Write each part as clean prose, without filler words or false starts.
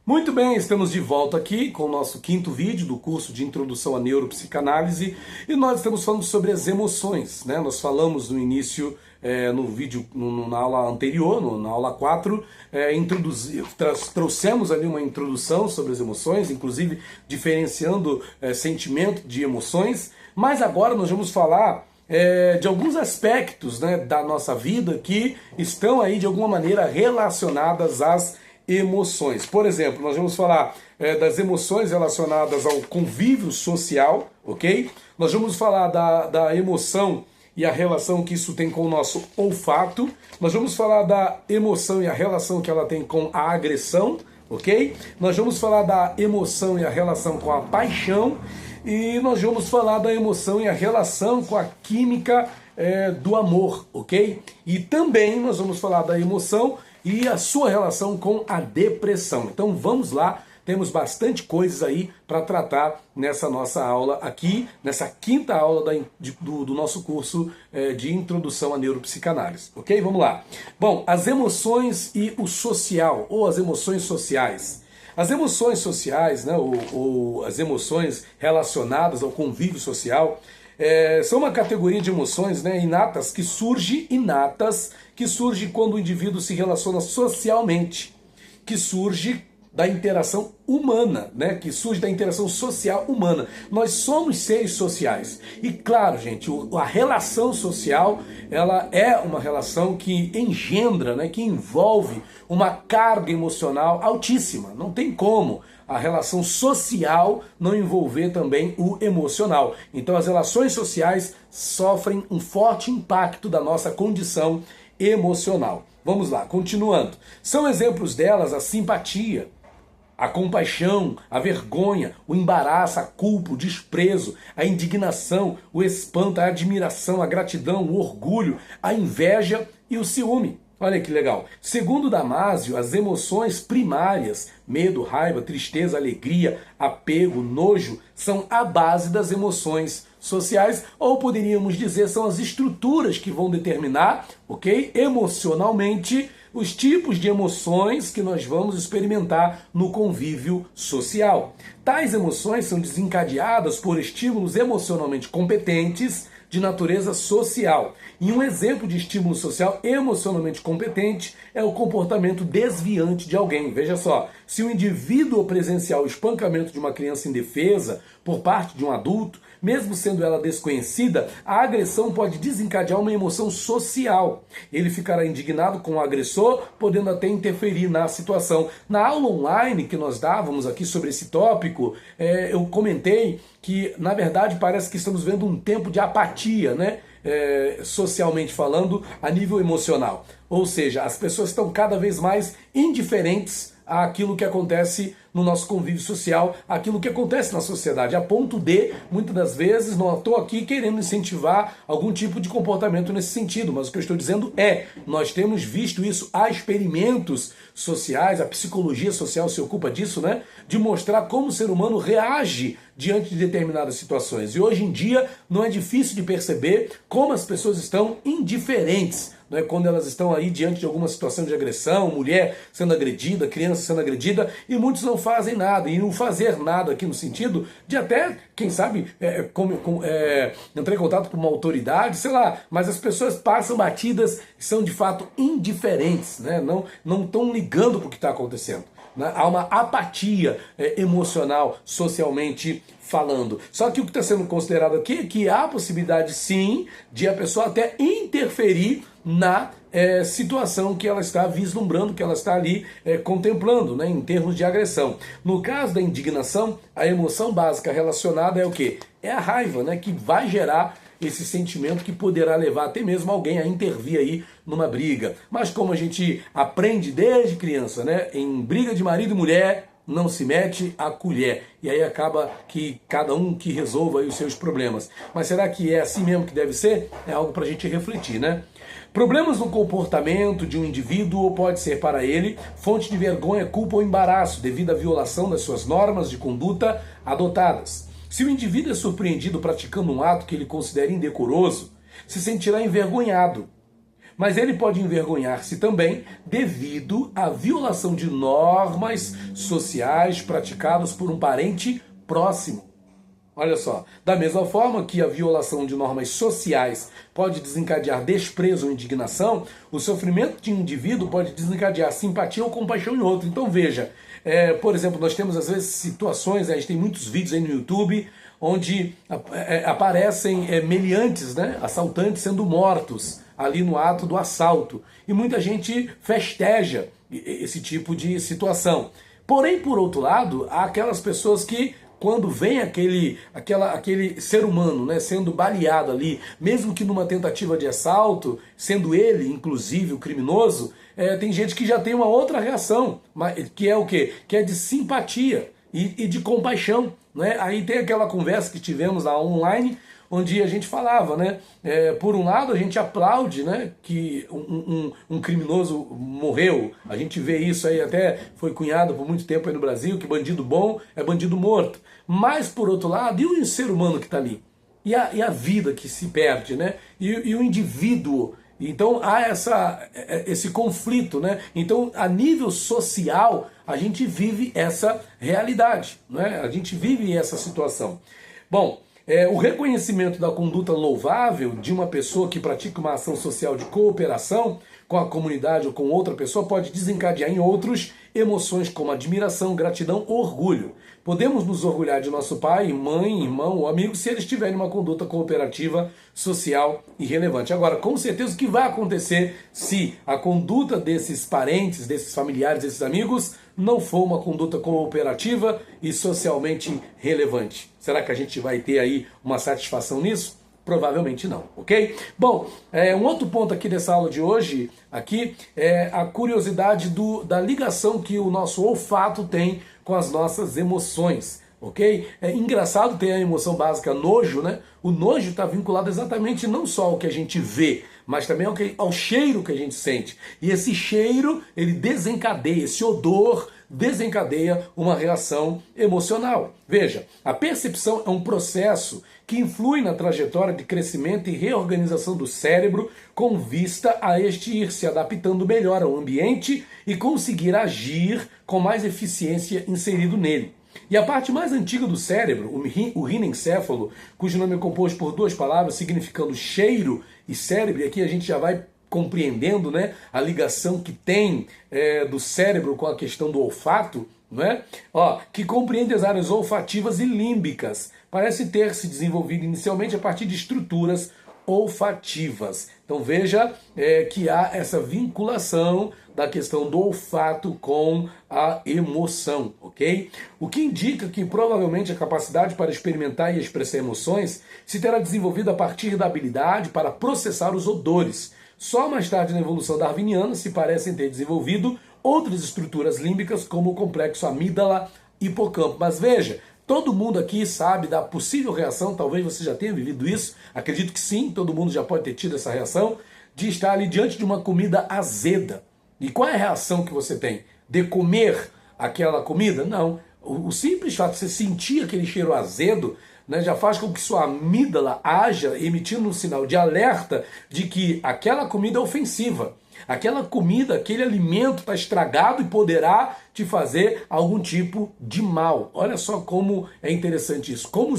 Muito bem, estamos de volta aqui com o nosso quinto vídeo do curso de Introdução à Neuropsicanálise e nós estamos falando sobre as emoções, né? Nós falamos no início, no vídeo, na aula anterior, na aula 4, trouxemos ali uma introdução sobre as emoções, inclusive diferenciando sentimento de emoções, mas agora nós vamos falar de alguns aspectos, né, da nossa vida que estão aí de alguma maneira relacionadas às emoções. Por exemplo, nós vamos falar das emoções relacionadas ao convívio social, ok? Nós vamos falar da emoção e a relação que isso tem com o nosso olfato. Nós vamos falar da emoção e a relação que ela tem com a agressão, ok? Nós vamos falar da emoção e a relação com a paixão. E nós vamos falar da emoção e a relação com a química do amor, ok? E também nós vamos falar da emoção e a sua relação com a depressão. Então vamos lá, temos bastante coisas aí para tratar nessa nossa aula aqui, nessa quinta aula do nosso curso de Introdução à Neuropsicanálise, ok? Vamos lá. Bom, as emoções e o social, ou as emoções sociais. As emoções sociais, né, ou as emoções relacionadas ao convívio social, são uma categoria de emoções, né, inatas que surge quando o indivíduo se relaciona socialmente, que surge da interação humana, né, que surge da interação social humana. Nós somos seres sociais. E claro, gente, a relação social, ela é uma relação que engendra, né, que envolve uma carga emocional altíssima. Não tem como a relação social não envolver também o emocional. Então as relações sociais sofrem um forte impacto da nossa condição emocional. Vamos lá, continuando. São exemplos delas a simpatia, a compaixão, a vergonha, o embaraço, a culpa, o desprezo, a indignação, o espanto, a admiração, a gratidão, o orgulho, a inveja e o ciúme. Olha que legal. Segundo Damásio, as emoções primárias, medo, raiva, tristeza, alegria, apego, nojo, são a base das emoções sociais, ou poderíamos dizer, são as estruturas que vão determinar, ok, emocionalmente, os tipos de emoções que nós vamos experimentar no convívio social. Tais emoções são desencadeadas por estímulos emocionalmente competentes de natureza social. E um exemplo de estímulo social emocionalmente competente é o comportamento desviante de alguém. Veja só, se o indivíduo presenciar o espancamento de uma criança indefesa por parte de um adulto, mesmo sendo ela desconhecida, a agressão pode desencadear uma emoção social. Ele ficará indignado com o agressor, podendo até interferir na situação. Na aula online que nós dávamos aqui sobre esse tópico, eu comentei que, na verdade, parece que estamos vendo um tempo de apatia, né? Socialmente falando, a nível emocional. Ou seja, as pessoas estão cada vez mais indiferentes àquilo que acontece no nosso convívio social, aquilo que acontece na sociedade, a ponto de, muitas das vezes, não estou aqui querendo incentivar algum tipo de comportamento nesse sentido, mas o que eu estou dizendo nós temos visto isso, há experimentos sociais, a psicologia social se ocupa disso, né, de mostrar como o ser humano reage diante de determinadas situações. E hoje em dia não é difícil de perceber como as pessoas estão indiferentes, né, quando elas estão aí diante de alguma situação de agressão, mulher sendo agredida, criança sendo agredida, e muitos não fazem nada, e não fazer nada aqui no sentido de até, quem sabe, entrar em contato com uma autoridade, sei lá, mas as pessoas passam batidas e são de fato indiferentes, né, não estão ligando para o que está acontecendo. Né? Há uma apatia emocional, socialmente falando. Só que o que está sendo considerado aqui é que há a possibilidade, sim, de a pessoa até interferir na situação que ela está vislumbrando, que ela está ali contemplando, né, em termos de agressão. No caso da indignação, a emoção básica relacionada é o quê? É a raiva, né, que vai gerar esse sentimento que poderá levar até mesmo alguém a intervir aí numa briga. Mas como a gente aprende desde criança, né, em briga de marido e mulher, não se mete a colher. E aí acaba que cada um que resolva aí os seus problemas. Mas será que é assim mesmo que deve ser? É algo para a gente refletir, né? Problemas no comportamento de um indivíduo pode ser para ele fonte de vergonha, culpa ou embaraço devido à violação das suas normas de conduta adotadas. Se o indivíduo é surpreendido praticando um ato que ele considera indecoroso, se sentirá envergonhado. mas ele pode envergonhar-se também devido à violação de normas sociais praticadas por um parente próximo. Olha só, da mesma forma que a violação de normas sociais pode desencadear desprezo ou indignação, o sofrimento de um indivíduo pode desencadear simpatia ou compaixão em outro. Então veja, por exemplo, nós temos às vezes situações, a gente tem muitos vídeos aí no YouTube, onde aparecem meliantes, né, assaltantes sendo mortos ali no ato do assalto. E muita gente festeja esse tipo de situação. Porém, por outro lado, há aquelas pessoas que, quando vem aquele ser humano, né, sendo baleado ali, mesmo que numa tentativa de assalto, sendo ele, inclusive, o criminoso, tem gente que já tem uma outra reação, que é o quê? Que é de simpatia e de compaixão. Né? Aí tem aquela conversa que tivemos lá online, onde a gente falava, né? Por um lado a gente aplaude, né, que um criminoso morreu, a gente vê isso aí, até foi cunhado por muito tempo aí no Brasil, que bandido bom é bandido morto. Mas por outro lado, e o ser humano que está ali? E a vida que se perde, né? E o indivíduo. Então há esse conflito, né? Então, a nível social, a gente vive essa realidade, né? A gente vive essa situação. Bom, o reconhecimento da conduta louvável de uma pessoa que pratica uma ação social de cooperação com a comunidade ou com outra pessoa pode desencadear em outros emoções como admiração, gratidão ou orgulho. Podemos nos orgulhar de nosso pai, mãe, irmão ou amigo se eles tiverem uma conduta cooperativa, social e relevante. Agora, com certeza o que vai acontecer se a conduta desses parentes, desses familiares, desses amigos não for uma conduta cooperativa e socialmente relevante? Será que a gente vai ter aí uma satisfação nisso? Provavelmente não, ok? Bom, um outro ponto aqui dessa aula de hoje aqui é a curiosidade da ligação que o nosso olfato tem com as nossas emoções, ok? É engraçado ter a emoção básica nojo, né? O nojo está vinculado exatamente não só ao que a gente vê, mas também ao cheiro que a gente sente. E esse cheiro, ele desencadeia, esse odor desencadeia uma reação emocional. Veja, a percepção é um processo que influi na trajetória de crescimento e reorganização do cérebro com vista a este ir se adaptando melhor ao ambiente e conseguir agir com mais eficiência inserido nele. E a parte mais antiga do cérebro, o rinencéfalo, cujo nome é composto por duas palavras significando cheiro e cérebro, e aqui a gente já vai compreendendo, né, a ligação que tem do cérebro com a questão do olfato, né? Que compreende as áreas olfativas e límbicas. Parece ter se desenvolvido inicialmente a partir de estruturas olfativas. Então veja que há essa vinculação da questão do olfato com a emoção, ok? O que indica que provavelmente a capacidade para experimentar e expressar emoções se terá desenvolvido a partir da habilidade para processar os odores. Só mais tarde na evolução darwiniana se parecem ter desenvolvido outras estruturas límbicas como o complexo amígdala hipocampo. Mas veja, todo mundo aqui sabe da possível reação, talvez você já tenha vivido isso, acredito que sim, todo mundo já pode ter tido essa reação, de estar ali diante de uma comida azeda. E qual é a reação que você tem? De comer aquela comida? Não. O simples fato de você sentir aquele cheiro azedo, né, já faz com que sua amígdala haja emitindo um sinal de alerta de que aquela comida é ofensiva. Aquela comida, aquele alimento está estragado e poderá te fazer algum tipo de mal. Olha só como é interessante isso, como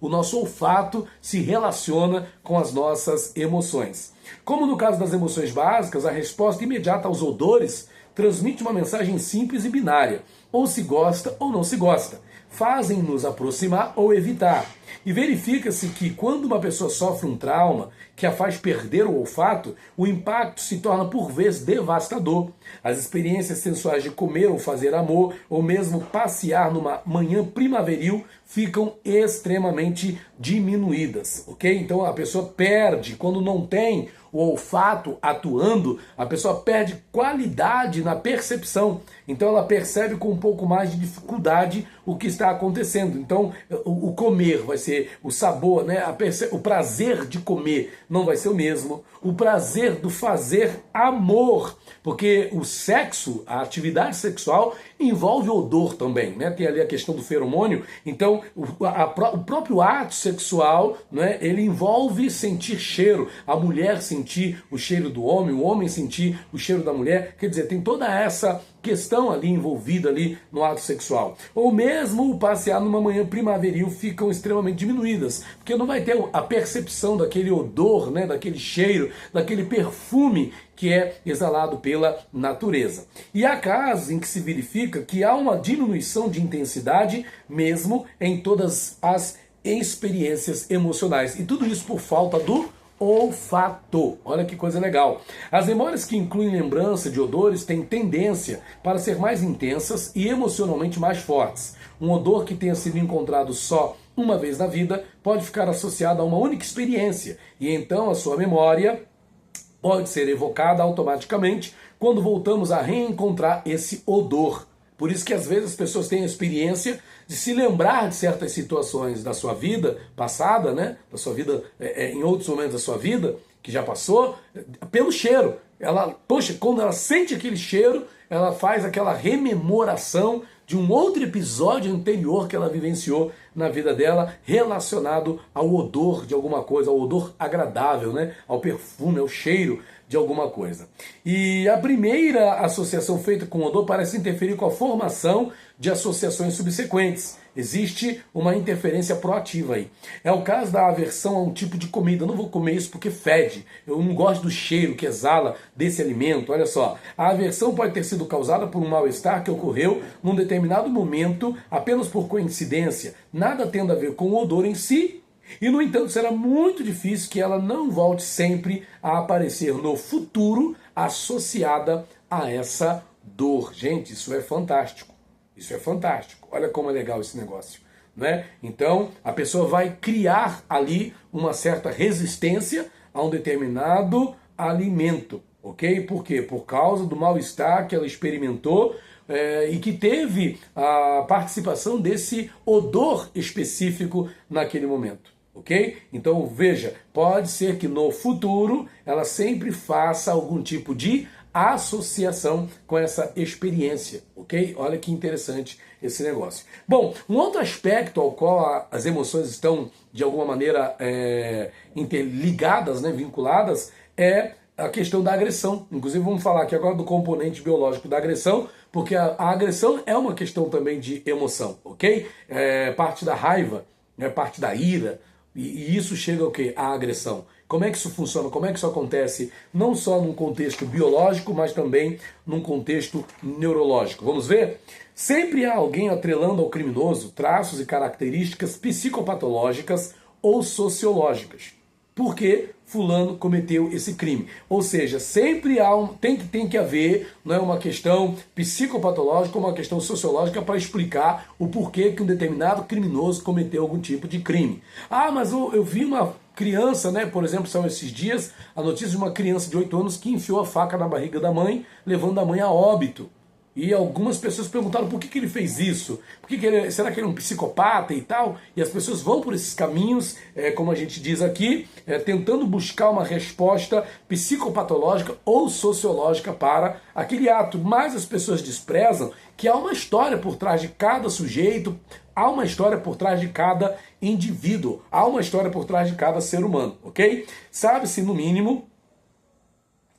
o nosso olfato se relaciona com as nossas emoções. Como no caso das emoções básicas, a resposta imediata aos odores transmite uma mensagem simples e binária. Ou se gosta ou não se gosta. Fazem-nos aproximar ou evitar. E verifica-se que quando uma pessoa sofre um trauma que a faz perder o olfato, o impacto se torna por vezes devastador. As experiências sensuais de comer ou fazer amor, ou mesmo passear numa manhã primaveril, ficam extremamente diminuídas, ok? Então a pessoa perde, quando não tem o olfato atuando, a pessoa perde qualidade na percepção. Então ela percebe com um pouco mais de dificuldade o que está acontecendo. Então o comer vai ser o sabor, né? O prazer de comer não vai ser o mesmo. O prazer do fazer amor, porque o sexo, a atividade sexual envolve odor também, né? Tem ali a questão do feromônio. Então, o próprio ato sexual, né? Ele envolve sentir cheiro. A mulher sentir o cheiro do homem, o homem sentir o cheiro da mulher. Quer dizer, tem toda essa questão ali envolvida ali no ato sexual. Ou mesmo o passear numa manhã primaveril ficam extremamente diminuídas, porque não vai ter a percepção daquele odor, né, daquele cheiro, daquele perfume que é exalado pela natureza. E há casos em que se verifica que há uma diminuição de intensidade mesmo em todas as experiências emocionais. E tudo isso por falta do olfato. Olha que coisa legal. As memórias que incluem lembrança de odores têm tendência para ser mais intensas e emocionalmente mais fortes. Um odor que tenha sido encontrado só uma vez na vida pode ficar associado a uma única experiência, e então a sua memória pode ser evocada automaticamente quando voltamos a reencontrar esse odor. Por isso que às vezes as pessoas têm a experiência de se lembrar de certas situações da sua vida passada, né? Da sua vida, em outros momentos da sua vida, que já passou, pelo cheiro. Poxa, quando ela sente aquele cheiro, ela faz aquela rememoração de um outro episódio anterior que ela vivenciou na vida dela, relacionado ao odor de alguma coisa, ao odor agradável, né? Ao perfume, ao cheiro de alguma coisa. E a primeira associação feita com o odor parece interferir com a formação de associações subsequentes. Existe uma interferência proativa aí. É o caso da aversão a um tipo de comida. Eu não vou comer isso porque fede. Eu não gosto do cheiro que exala desse alimento. Olha só, a aversão pode ter sido causada por um mal-estar que ocorreu num determinado momento, apenas por coincidência, nada tendo a ver com o odor em si. E, no entanto, será muito difícil que ela não volte sempre a aparecer no futuro associada a essa dor. Gente, isso é fantástico. Isso é fantástico. Olha como é legal esse negócio, né? Então, a pessoa vai criar ali uma certa resistência a um determinado alimento, ok? Por quê? Por causa do mal-estar que ela experimentou e que teve a participação desse odor específico naquele momento. Ok? Então veja, pode ser que no futuro ela sempre faça algum tipo de associação com essa experiência, ok? Olha que interessante esse negócio. Bom, um outro aspecto ao qual as emoções estão de alguma maneira interligadas, né, vinculadas, é a questão da agressão. Inclusive vamos falar aqui agora do componente biológico da agressão, porque a agressão é uma questão também de emoção, ok? Parte da raiva, parte da ira. E isso chega ao quê? À agressão. Como é que isso funciona? Como é que isso acontece? Não só num contexto biológico, mas também num contexto neurológico. Vamos ver? Sempre há alguém atrelando ao criminoso traços e características psicopatológicas ou sociológicas. Por que fulano cometeu esse crime? Ou seja, sempre tem que haver, não é, uma questão psicopatológica, uma questão sociológica para explicar o porquê que um determinado criminoso cometeu algum tipo de crime. Ah, mas eu vi uma criança, né? Por exemplo, são esses dias a notícia de uma criança de 8 anos que enfiou a faca na barriga da mãe, levando a mãe a óbito. E algumas pessoas perguntaram por que ele fez isso, será que ele é um psicopata e tal? E as pessoas vão por esses caminhos, como a gente diz aqui, tentando buscar uma resposta psicopatológica ou sociológica para aquele ato. Mas as pessoas desprezam que há uma história por trás de cada sujeito, há uma história por trás de cada indivíduo, há uma história por trás de cada ser humano, ok? Sabe-se, no mínimo,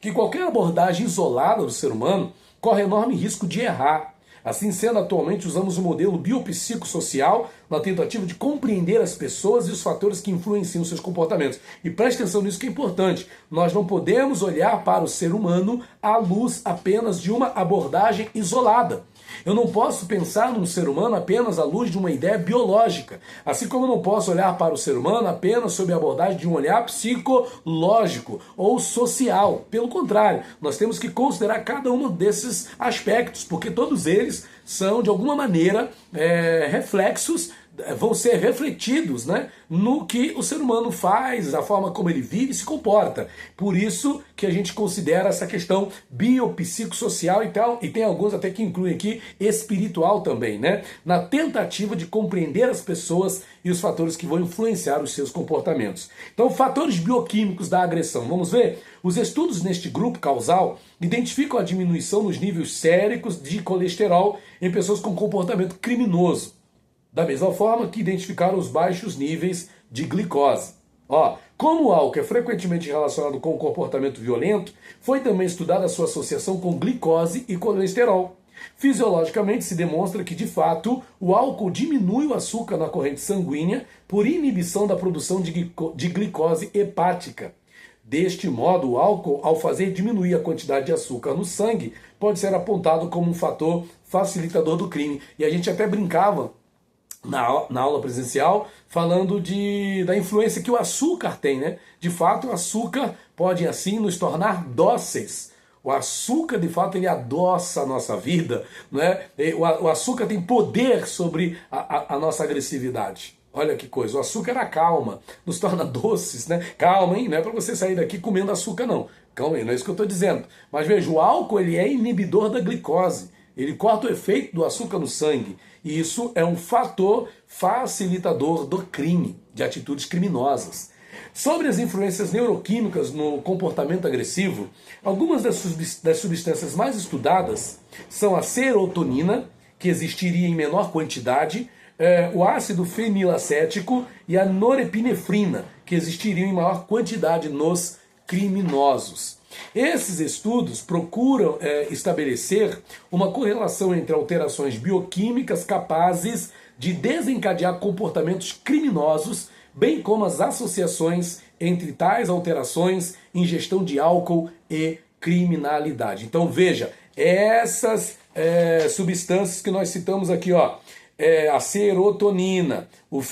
que qualquer abordagem isolada do ser humano corre enorme risco de errar. Assim sendo, atualmente usamos o modelo biopsicossocial na tentativa de compreender as pessoas e os fatores que influenciam seus comportamentos. E preste atenção nisso que é importante. Nós não podemos olhar para o ser humano à luz apenas de uma abordagem isolada. Eu não posso pensar num ser humano apenas à luz de uma ideia biológica, assim como eu não posso olhar para o ser humano apenas sob a abordagem de um olhar psicológico ou social. Pelo contrário, nós temos que considerar cada um desses aspectos, porque todos eles são, de alguma maneira, reflexos vão ser refletidos, né, no que o ser humano faz, a forma como ele vive e se comporta. Por isso que a gente considera essa questão biopsicossocial e tal, e tem alguns até que incluem aqui espiritual também, né, na tentativa de compreender as pessoas e os fatores que vão influenciar os seus comportamentos. Então, fatores bioquímicos da agressão. Vamos ver? Os estudos neste grupo causal identificam a diminuição nos níveis séricos de colesterol em pessoas com comportamento criminoso, da mesma forma que identificaram os baixos níveis de glicose. Como o álcool é frequentemente relacionado com o comportamento violento, foi também estudada a sua associação com glicose e colesterol. Fisiologicamente se demonstra que, de fato, o álcool diminui o açúcar na corrente sanguínea por inibição da produção de glicose hepática. Deste modo, o álcool, ao fazer diminuir a quantidade de açúcar no sangue, pode ser apontado como um fator facilitador do crime. E a gente até brincava na aula presencial, falando da influência que o açúcar tem, né? De fato, o açúcar pode, assim, nos tornar dóceis. O açúcar, de fato, ele adoça a nossa vida, né? O açúcar tem poder sobre a nossa agressividade. Olha que coisa, o açúcar acalma, nos torna doces, né? Calma, hein? Não é para você sair daqui comendo açúcar, não. Calma aí, não é isso que eu estou dizendo. Mas veja, o álcool, ele é inibidor da glicose. Ele corta o efeito do açúcar no sangue. E isso é um fator facilitador do crime, de atitudes criminosas. Sobre as influências neuroquímicas no comportamento agressivo, algumas das substâncias mais estudadas são a serotonina, que existiria em menor quantidade, o ácido fenilacético e a norepinefrina, que existiriam em maior quantidade nos criminosos. Esses estudos procuram estabelecer uma correlação entre alterações bioquímicas capazes de desencadear comportamentos criminosos, bem como as associações entre tais alterações, ingestão de álcool e criminalidade. Então veja, essas substâncias que nós citamos aqui, a serotonina,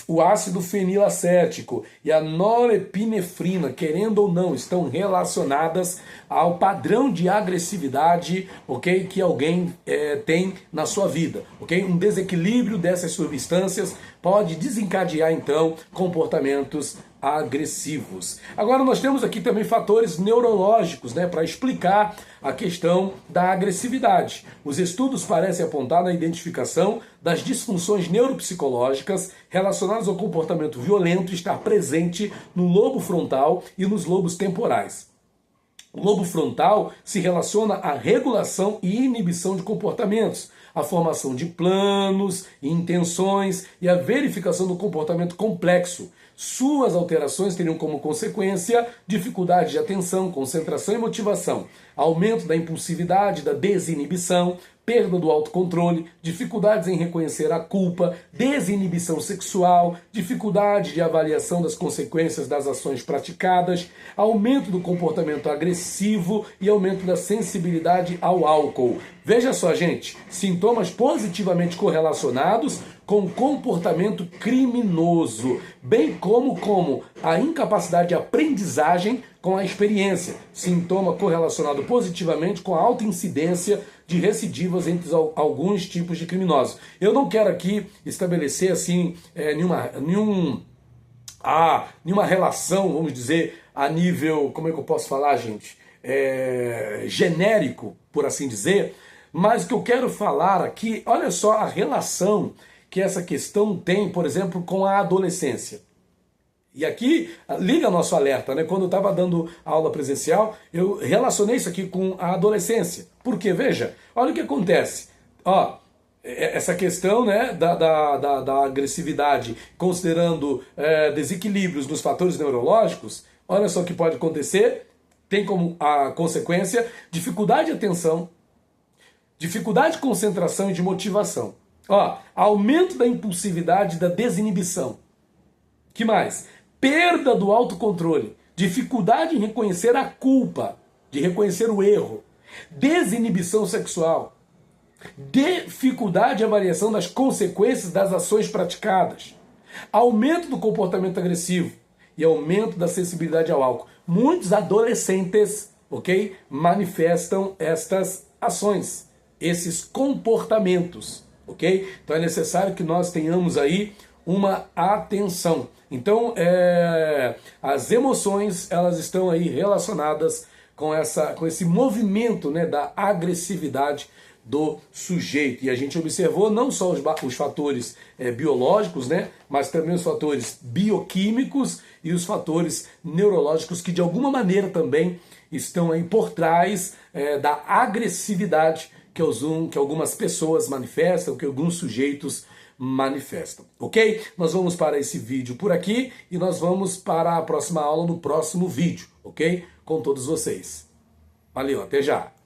o ácido fenilacético e a norepinefrina, querendo ou não, estão relacionadas ao padrão de agressividade, ok, que alguém tem na sua vida, ok? Um desequilíbrio dessas substâncias pode desencadear, então, comportamentos agressivos. Agora nós temos aqui também fatores neurológicos, né, para explicar a questão da agressividade. Os estudos parecem apontar na identificação das disfunções neuropsicológicas relacionadas ao comportamento violento estar presente no lobo frontal e nos lobos temporais. O lobo frontal se relaciona à regulação e inibição de comportamentos, a formação de planos e intenções e a verificação do comportamento complexo. Suas alterações teriam como consequência dificuldade de atenção, concentração e motivação, aumento da impulsividade, da desinibição, perda do autocontrole, dificuldades em reconhecer a culpa, desinibição sexual, dificuldade de avaliação das consequências das ações praticadas, aumento do comportamento agressivo e aumento da sensibilidade ao álcool. Veja só, gente, sintomas positivamente correlacionados com comportamento criminoso, bem como a incapacidade de aprendizagem com a experiência, sintoma correlacionado positivamente com a alta incidência de recidivas entre alguns tipos de criminosos. Eu não quero aqui estabelecer assim nenhuma relação, vamos dizer, a nível, como é que eu posso falar, gente? Genérico, por assim dizer, mas o que eu quero falar aqui, olha só a relação que essa questão tem, por exemplo, com a adolescência. E aqui, liga nosso alerta, né? Quando eu estava dando aula presencial, eu relacionei isso aqui com a adolescência. Porque, veja, olha o que acontece. Essa questão, né, da agressividade, considerando desequilíbrios nos fatores neurológicos, olha só o que pode acontecer. Tem como a consequência dificuldade de atenção, dificuldade de concentração e de motivação. Aumento da impulsividade e da desinibição. Que mais? Perda do autocontrole, dificuldade em reconhecer a culpa, de reconhecer o erro, desinibição sexual, dificuldade de avaliação das consequências das ações praticadas, aumento do comportamento agressivo e aumento da sensibilidade ao álcool. Muitos adolescentes, ok, manifestam estas ações, esses comportamentos, ok? Então é necessário que nós tenhamos aí uma atenção. Então, as emoções, elas estão aí relacionadas com esse movimento, né, da agressividade do sujeito. E a gente observou não só os fatores biológicos, né, mas também os fatores bioquímicos e os fatores neurológicos que de alguma maneira também estão aí por trás da agressividade que algumas pessoas manifestam, que alguns sujeitos manifestam, ok? Nós vamos para esse vídeo por aqui e nós vamos para a próxima aula no próximo vídeo, ok? Com todos vocês. Valeu, até já!